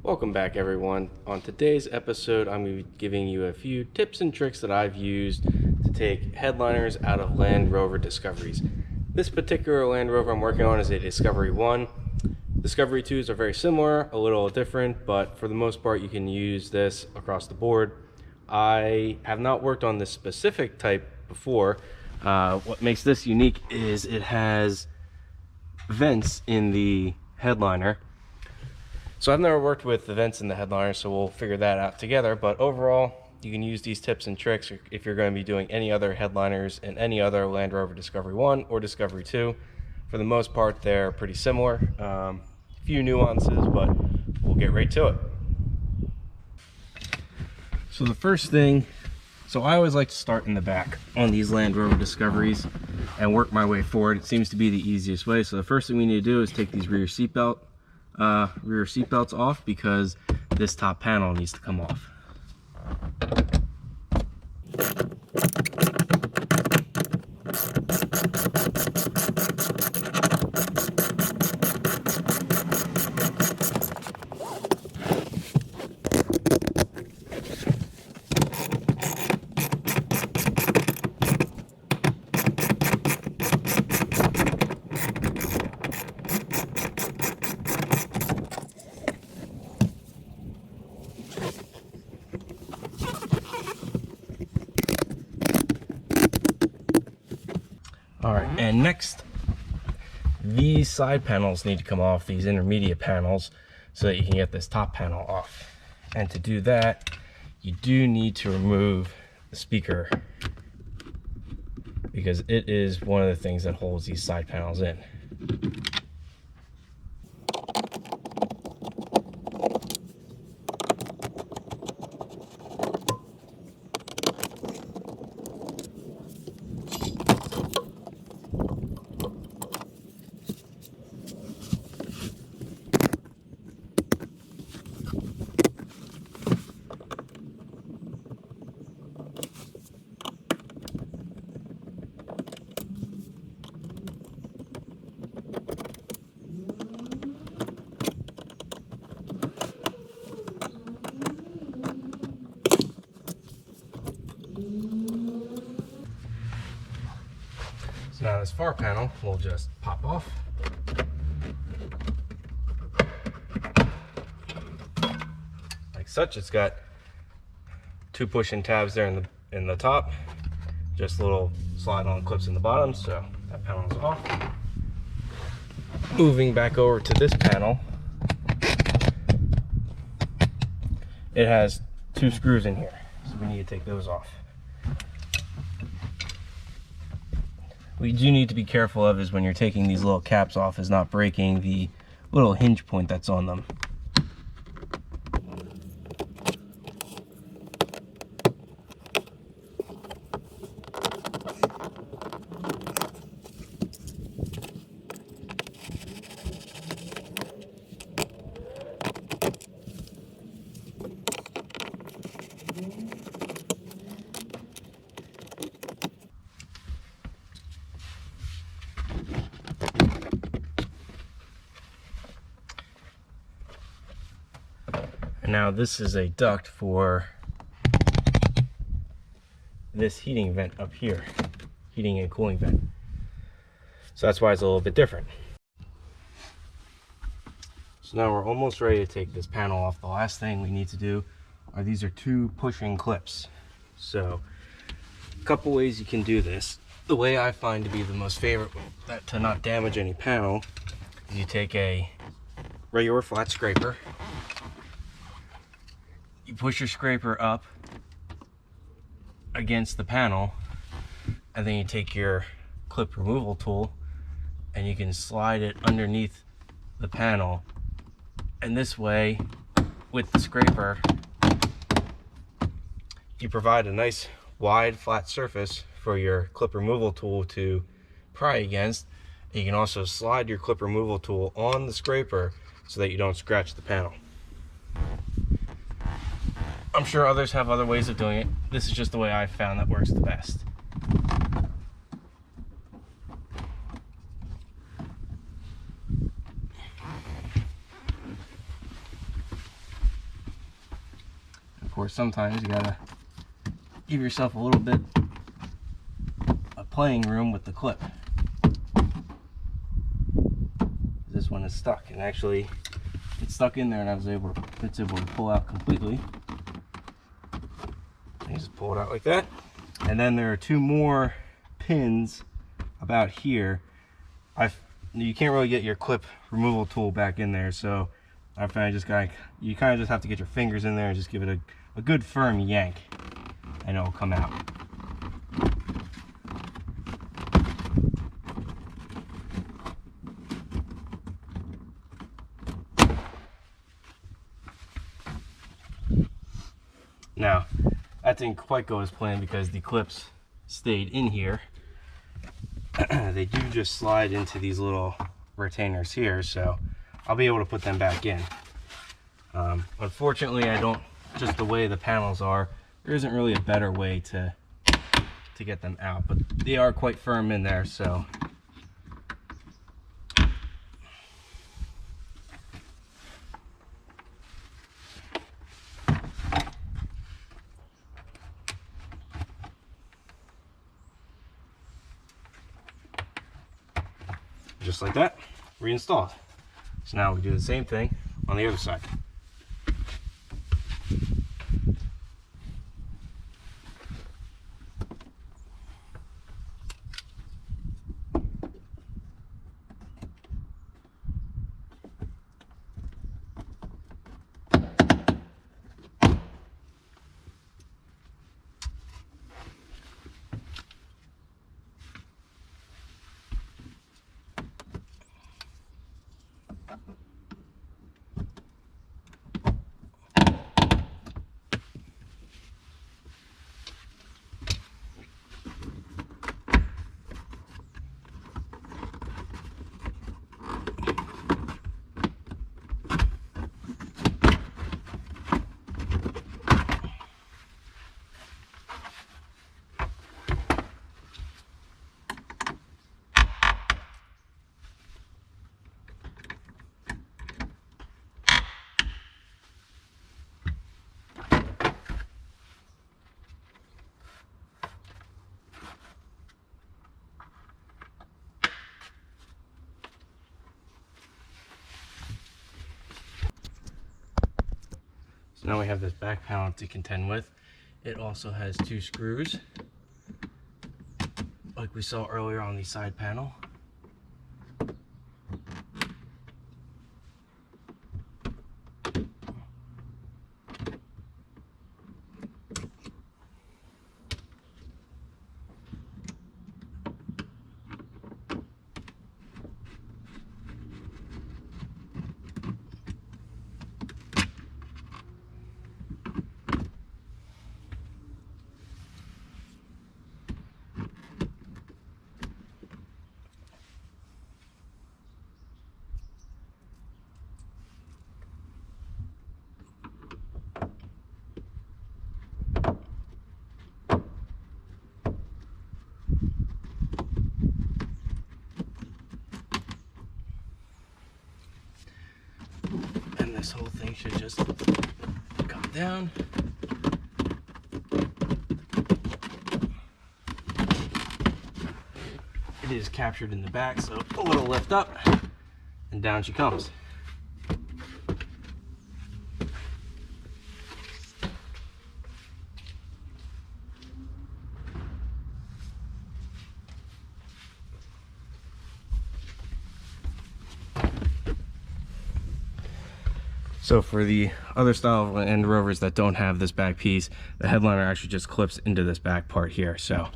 Welcome back, everyone. On today's episode, I'm going to be giving you a few tips and tricks that I've used to take headliners out of Land Rover Discoveries. This particular Land Rover I'm working on is a Discovery 1. Discovery 2s are very similar, a little different, but for the most part, you can use this across the board. I have not worked on this specific type before. What makes this unique is it has vents in the headliner. So I've never worked with the vents in the headliner, so we'll figure that out together. But overall, you can use these tips and tricks if you're going to be doing any other headliners in any other Land Rover Discovery 1 or Discovery 2. For the most part, they're pretty similar. A few nuances, but we'll get right to it. So the first thing, I always like to start in the back on these Land Rover Discoveries and work my way forward. It seems to be the easiest way. So the first thing we need to do is take these rear seatbelts off, because this top panel needs to come off. All right, and next, these side panels need to come off, these intermediate panels, so that you can get this top panel off. And to do that, you do need to remove the speaker, because it is one of the things that holds these side panels in. So now this far panel will just pop off. Like such. It's got two push-in tabs there in the top, just little slide-on clips in the bottom, so that panel is off. Moving back over to this panel, it has two screws in here, so we need to take those off. What you do need to be careful of is when you're taking these little caps off is not breaking the little hinge point that's on them. Now this is a duct for this heating vent up here, heating and cooling vent. So that's why it's a little bit different. So now we're almost ready to take this panel off. The last thing we need to do are these are two push-in clips. So a couple ways you can do this. The way I find to be the most favorite, to not damage any panel, is you take a regular flat scraper. You push your scraper up against the panel, and then you take your clip removal tool and you can slide it underneath the panel. And this way, with the scraper, you provide a nice wide flat surface for your clip removal tool to pry against. And you can also slide your clip removal tool on the scraper so that you don't scratch the panel. I'm sure others have other ways of doing it. This is just the way I've found that works the best. course, sometimes you gotta give yourself a little bit of playing room with the clip. This one is stuck, and actually it's stuck in there, and it's able to pull out completely. You just pull it out like that. And then there are two more pins about here. You can't really get your clip removal tool back in there, so I find you kind of just have to get your fingers in there and just give it a good firm yank, and it will come out. Now, that didn't quite go as planned because the clips stayed in here. They do just slide into these little retainers here, so I'll be able to put them back in. Unfortunately, just the way the panels are, there isn't really a better way to get them out, but they are quite firm in there, so. Just like that, reinstalled. So now we do the same thing on the other side. So now we have this back panel to contend with. It also has two screws, like we saw earlier on the side panel. This whole thing should just come down. It is captured in the back, so a little lift up and down she comes. So for the other style of Land Rovers that don't have this back piece, the headliner actually just clips into this back part here. So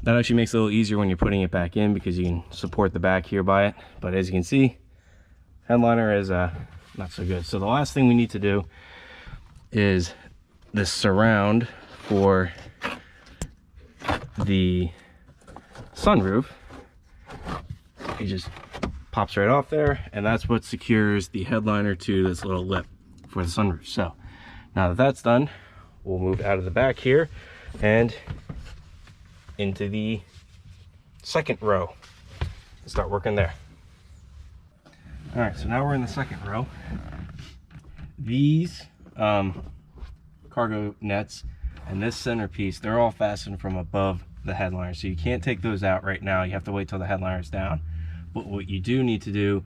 that actually makes it a little easier when you're putting it back in, because you can support the back here by it. But as you can see, headliner is not so good. So the last thing we need to do is this surround for the sunroof. It just pops right off there, and that's what secures the headliner to this little lip for the sunroof. So now that that's done, we'll move out of the back here and into the second row and start working there. All right, so now we're in the second row. These cargo nets and this centerpiece, they're all fastened from above the headliner, so you can't take those out right now. You have to wait till the headliner's down. But what you do need to do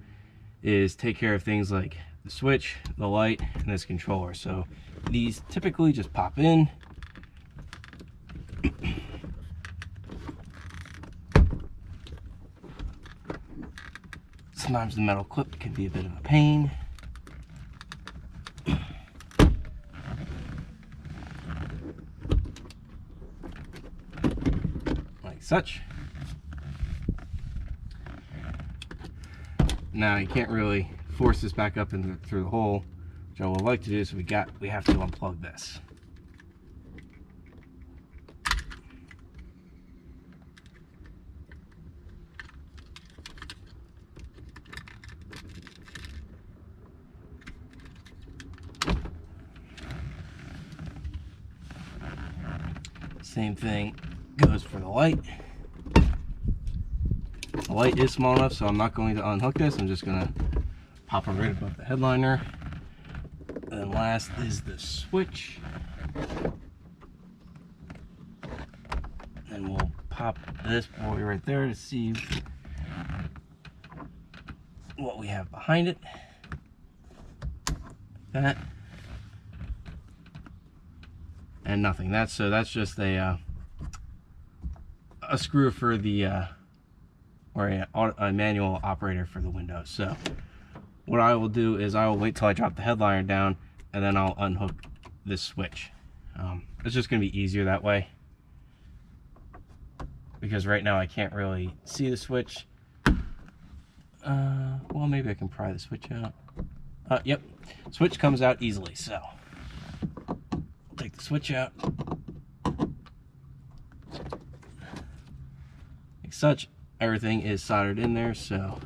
is take care of things like the switch, the light, and this controller. So these typically just pop in. Sometimes the metal clip can be a bit of a pain. Like such. Now you can't really force this back up through the hole, which I would like to do, so we have to unplug this. Same thing goes for the light. The light is small enough, so I'm not going to unhook this. I'm just going to pop it right above the headliner. And then last is the switch. And we'll pop this boy right there to see what we have behind it. That. And nothing. That's just a screw for the or a manual operator for the windows. So what I will do is I will wait till I drop the headliner down, and then I'll unhook this switch. It's just going to be easier that way, because right now I can't really see the switch. Well, maybe I can pry the switch out. Yep, switch comes out easily, so take the switch out like such. Everything is soldered in there, so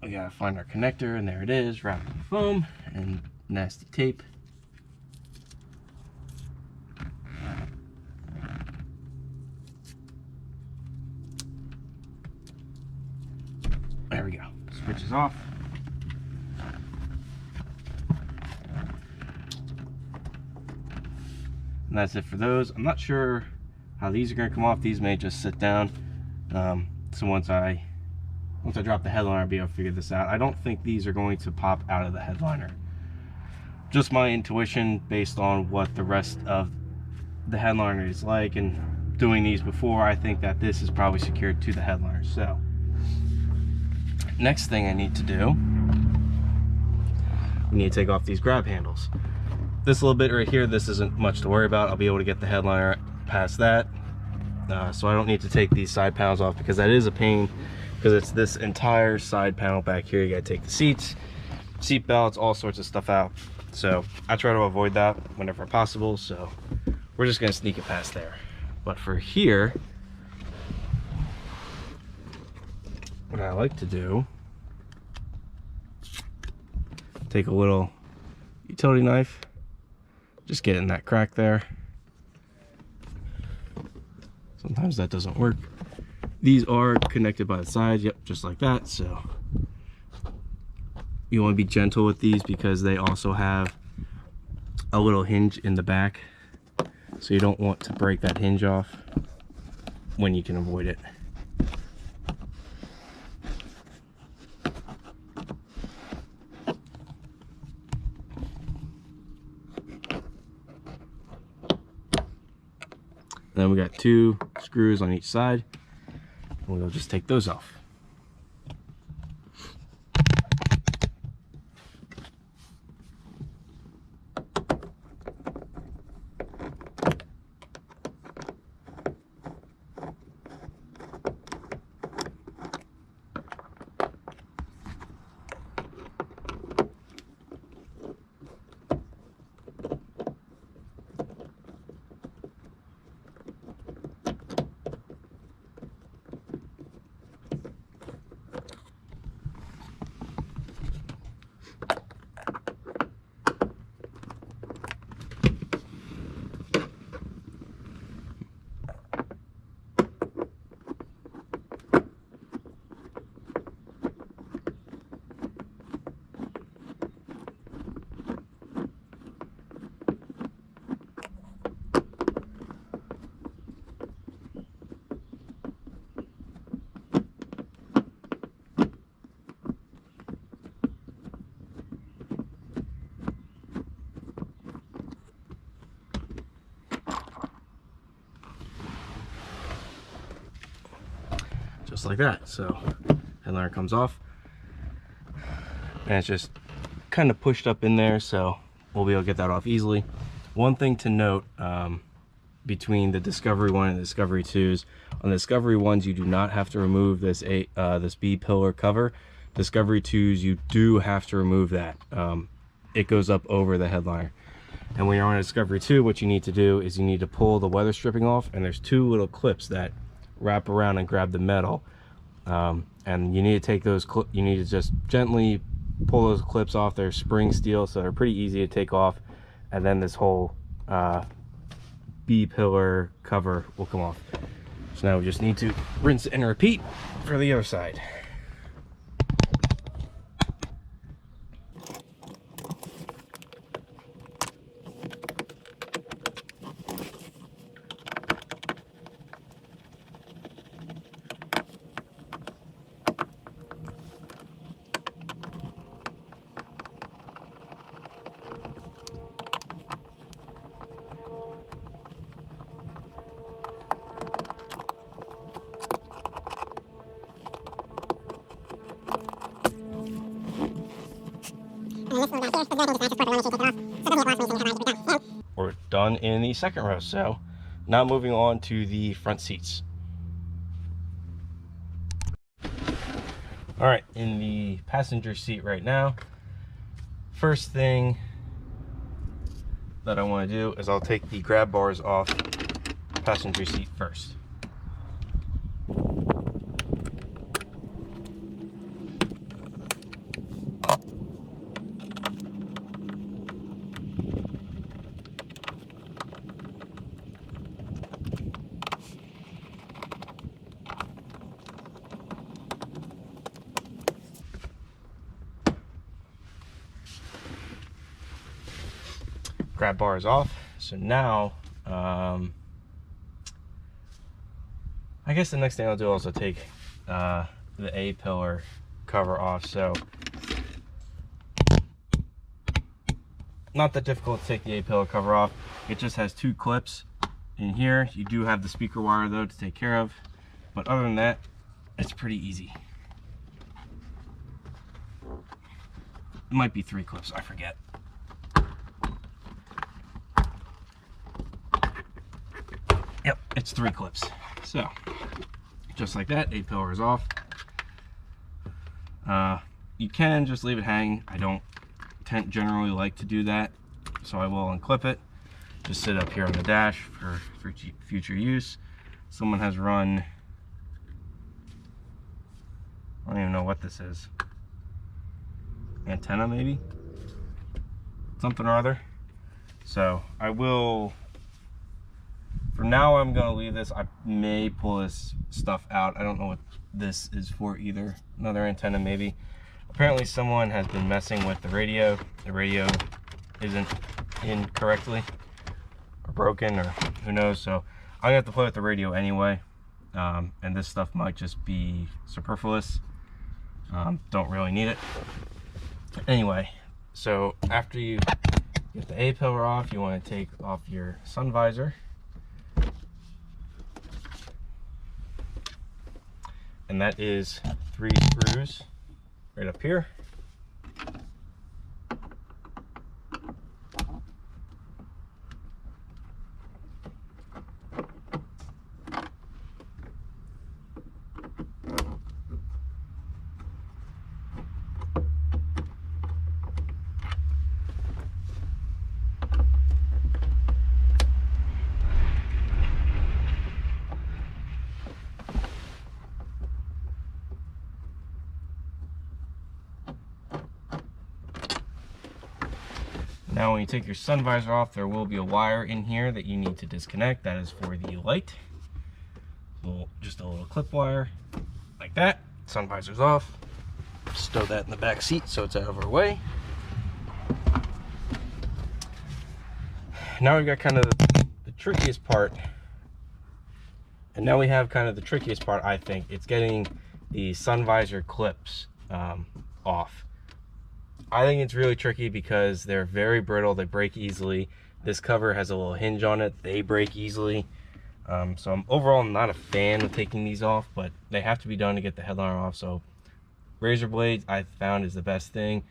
we gotta find our connector, and there it is, wrapped in foam and nasty tape. There we go. Switch is off. And that's it for those. I'm not sure how these are going to come off. These may just sit down. So once I drop the headliner, I'll be able to figure this out. I don't think these are going to pop out of the headliner. Just my intuition based on what the rest of the headliner is like, and doing these before, I think that this is probably secured to the headliner. So next thing I need to do, we need to take off these grab handles. This little bit right here, this isn't much to worry about. I'll be able to get the headliner past that, so I don't need to take these side panels off, because that is a pain, because it's this entire side panel back here. You gotta take the seats, seat belts, all sorts of stuff out. So I try to avoid that whenever possible, so we're just gonna sneak it past there. But for here, what I like to do, take a little utility knife, just get in that crack there. Sometimes that doesn't work. These are connected by the sides, yep, just like that. So you want to be gentle with these, because they also have a little hinge in the back, so you don't want to break that hinge off when you can avoid it. Then we got 2 screws on each side, and we'll just take those off. just like that. So headliner comes off, and it's just kind of pushed up in there, so we'll be able to get that off easily. One thing to note, between the Discovery 1 and the Discovery 2s, on the Discovery 1s you do not have to remove this this B pillar cover. Discovery 2s you do have to remove that. It goes up over the headliner. And when you're on a Discovery 2, what you need to do is you need to pull the weather stripping off, and there's two little clips that wrap around and grab the metal, and you need to take those you need to just gently pull those clips off. They're spring steel, so they're pretty easy to take off, and then this whole B pillar cover will come off. So now we just need to rinse and repeat for the other side. We're done in the second row, so now moving on to the front seats. All right, in the passenger seat right now, first thing that I want to do is I'll take the grab bars off the passenger seat first. Grab bars off. So now I guess the next thing I'll do is also take the A pillar cover off. So not that difficult to take the A pillar cover off. It just has two clips in here. You do have the speaker wire though to take care of, but other than that it's pretty easy. It might be three clips, I forget. Yep, it's three clips. So just like that, A pillar is off. You can just leave it hang. I don't generally like to do that, so I will unclip it. Just sit up here on the dash for future use. Someone has run, I don't even know what this is. Antenna maybe? Something or other. So I will, for now I'm gonna leave this. I may pull this stuff out. I don't know what this is for either. Another antenna maybe. Apparently someone has been messing with the radio. The radio isn't in correctly or broken or who knows. So I'm gonna have to play with the radio anyway. And this stuff might just be superfluous. Don't really need it. Anyway, so after you get the A pillar off, you want to take off your sun visor. And that is 3 screws right up here. Now when you take your sun visor off, there will be a wire in here that you need to disconnect. That is for the light. Just a little clip wire, like that. Sun visor's off. Stow that in the back seat so it's out of our way. Now we've got kind of the trickiest part. And now we have kind of the trickiest part, I think. It's getting the sun visor clips off. I think it's really tricky because they're very brittle. They break easily. This cover has a little hinge on it. They break easily. So I'm overall not a fan of taking these off, but they have to be done to get the headliner off. So razor blades I found is the best thing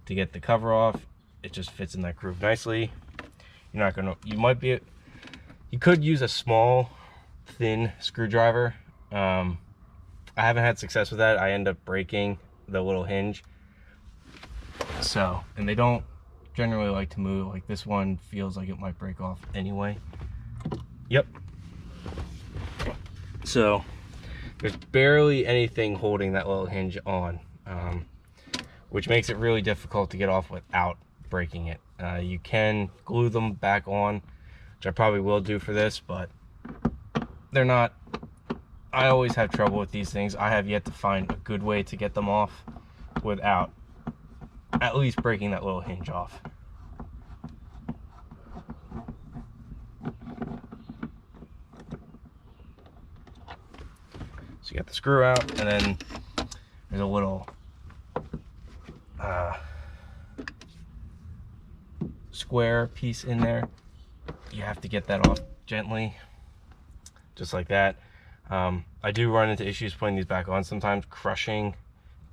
to get the cover off. It just fits in that groove nicely. You're not gonna, you could use a small thin screwdriver. I haven't had success with that. I end up breaking the little hinge. So, and they don't generally like to move. Like this one feels like it might break off anyway. Yep. So there's barely anything holding that little hinge on, which makes it really difficult to get off without breaking it. You can glue them back on, which I probably will do for this, but they're not, I always have trouble with these things. I have yet to find a good way to get them off without at least breaking that little hinge off. So you got the screw out, and then there's a little square piece in there. You have to get that off gently, just like that. I do run into issues putting these back on sometimes, crushing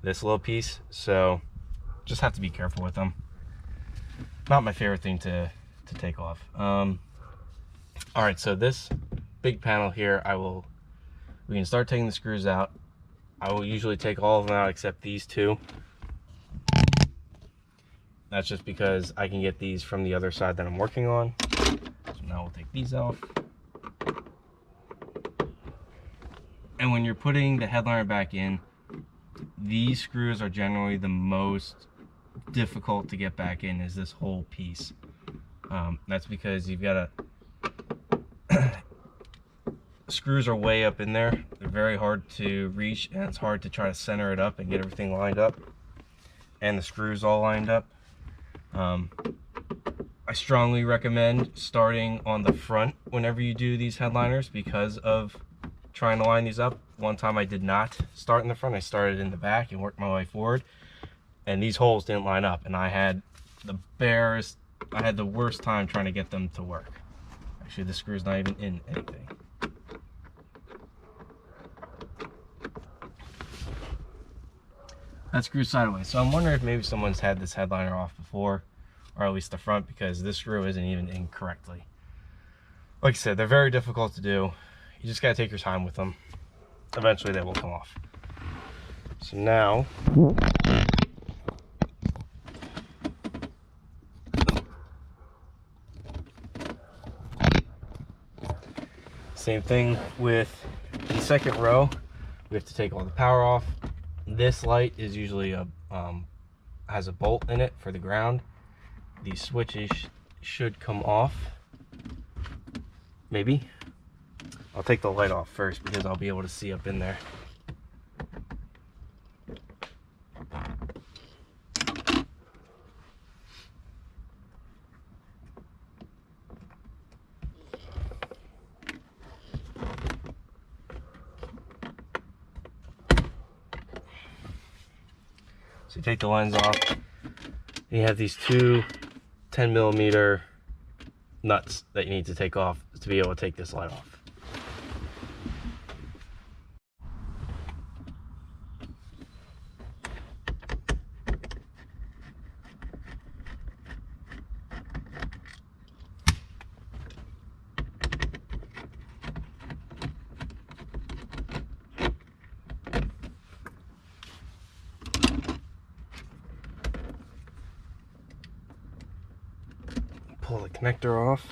this little piece, so just have to be careful with them. Not my favorite thing to take off. All right, so this big panel here, we can start taking the screws out. I will usually take all of them out except these two. That's just because I can get these from the other side that I'm working on. So now we'll take these off. And when you're putting the headliner back in, these screws are generally the most difficult to get back in, is this whole piece. That's because you've got to screws are way up in there. They're very hard to reach, and it's hard to try to center it up and get everything lined up and the screws all lined up. I strongly recommend starting on the front whenever you do these headliners because of trying to line these up. One time I did not start in the front. I started in the back and worked my way forward, and these holes didn't line up, and I had the worst time trying to get them to work. Actually, the screw's not even in anything. That screw's sideways, so I'm wondering if maybe someone's had this headliner off before, or at least the front, because this screw isn't even in correctly. Like I said, they're very difficult to do. You just gotta take your time with them. Eventually they will come off. So now, same thing with the second row. We have to take all the power off. This light is usually has a bolt in it for the ground. These switches should come off. Maybe. I'll take the light off first because I'll be able to see up in there. So you take the lens off, and you have these two 10mm nuts that you need to take off to be able to take this light off. Pull the connector off.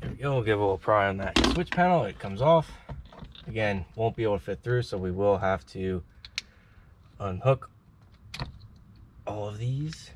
There we go, we'll give a little pry on that switch panel. It comes off. Again, won't be able to fit through, so we will have to unhook all of these.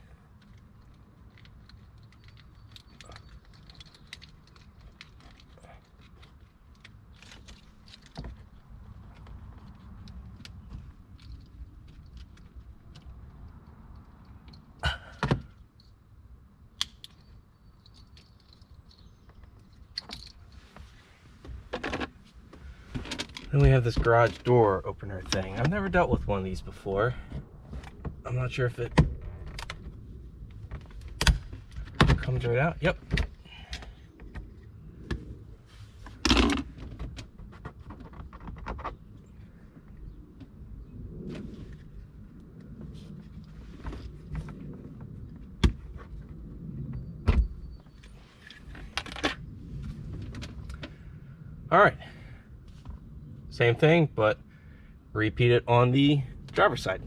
Then we have this garage door opener thing. I've never dealt with one of these before. I'm not sure if it comes right out. Yep. All right. Same thing, but repeat it on the driver's side.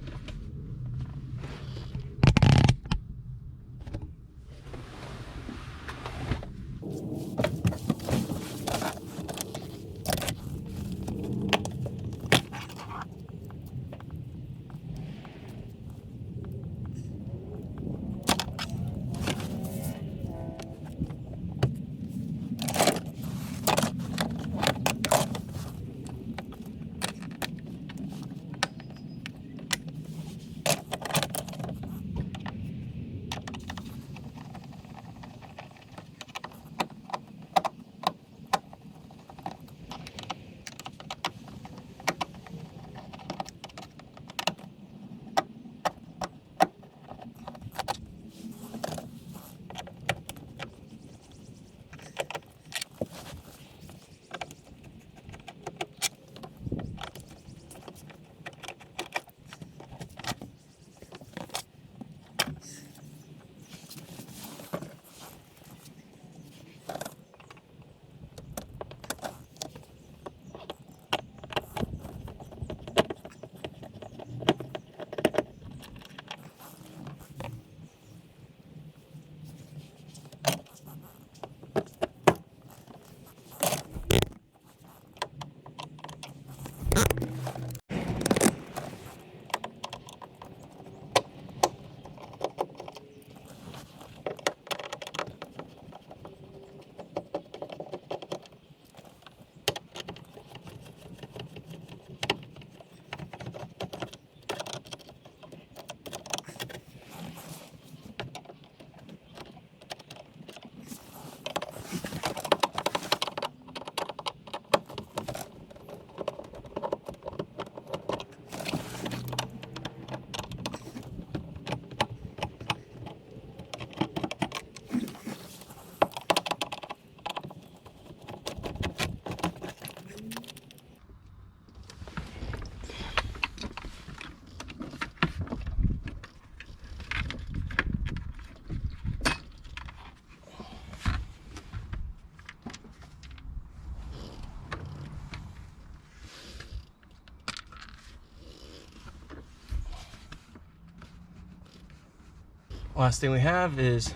Last thing we have is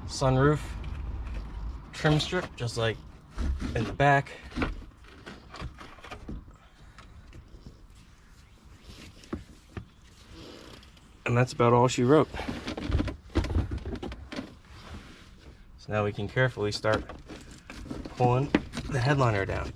sunroof trim strip, just like in the back. And that's about all she wrote. So now we can carefully start pulling the headliner down.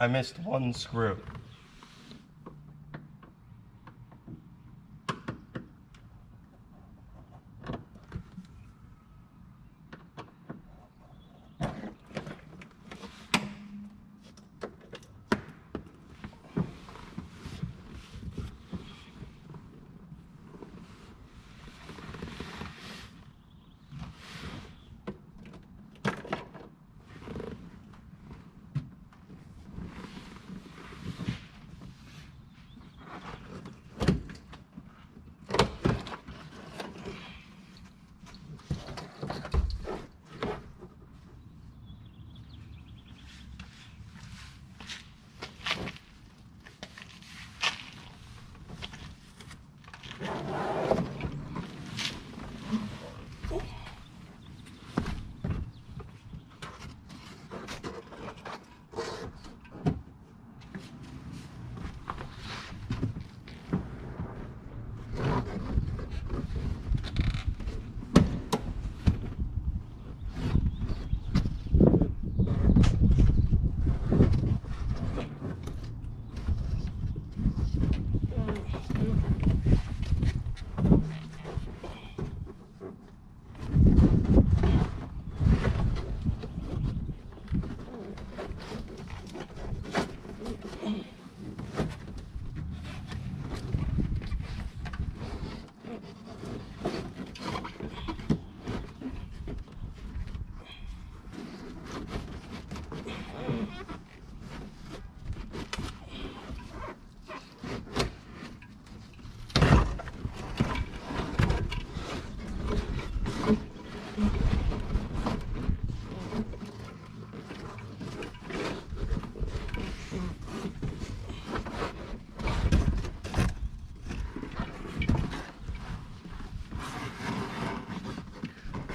I missed one screw.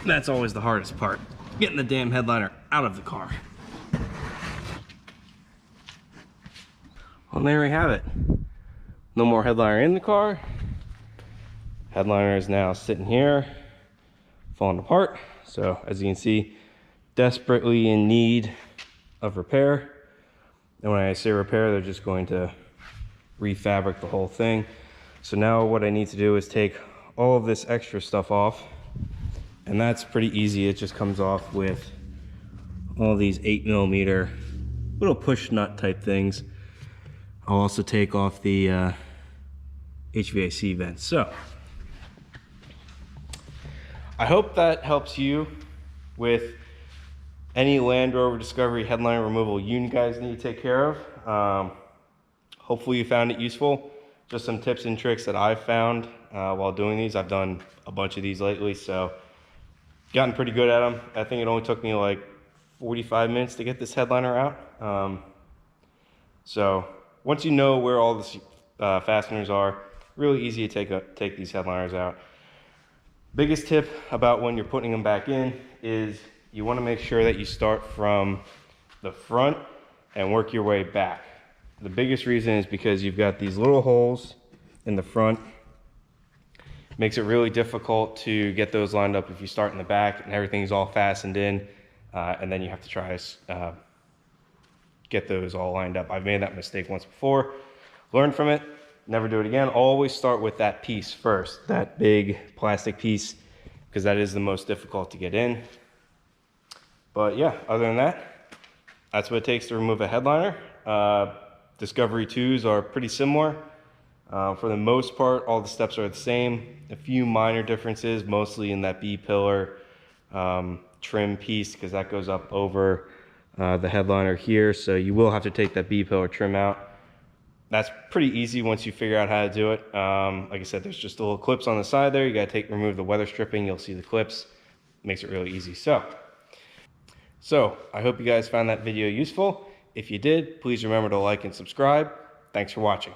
That's always the hardest part, getting the damn headliner out of the car. Well, there we have it. No more headliner in the car. Headliner is now sitting here, falling apart. So as you can see, desperately in need of repair. And when I say repair, they're just going to refabric the whole thing. So now what I need to do is take all of this extra stuff off, and that's pretty easy. It just comes off with all these 8mm little push nut type things. I'll also take off the HVAC vents. So I hope that helps you with any Land Rover Discovery headliner removal you guys need to take care of. Hopefully you found it useful. Just some tips and tricks that I've found while doing these. I've done a bunch of these lately, so gotten pretty good at them. I think it only took me like 45 minutes to get this headliner out. So once you know where all the fasteners are, really easy to take these headliners out. Biggest tip about when you're putting them back in is you want to make sure that you start from the front and work your way back. The biggest reason is because you've got these little holes in the front. Makes it really difficult to get those lined up if you start in the back and everything's all fastened in, and then you have to try to get those all lined up. I've made that mistake once before. Learn from it, never do it again. Always start with that piece first, that big plastic piece, because that is the most difficult to get in. But yeah, other than that, that's what it takes to remove a headliner. Discovery 2s are pretty similar. For the most part, all the steps are the same. A few minor differences, mostly in that B-pillar trim piece, because that goes up over the headliner here. So you will have to take that B-pillar trim out. That's pretty easy once you figure out how to do it. Like I said, there's just little clips on the side there. You got to remove the weather stripping. You'll see the clips. Makes it really easy. So I hope you guys found that video useful. If you did, please remember to like and subscribe. Thanks for watching.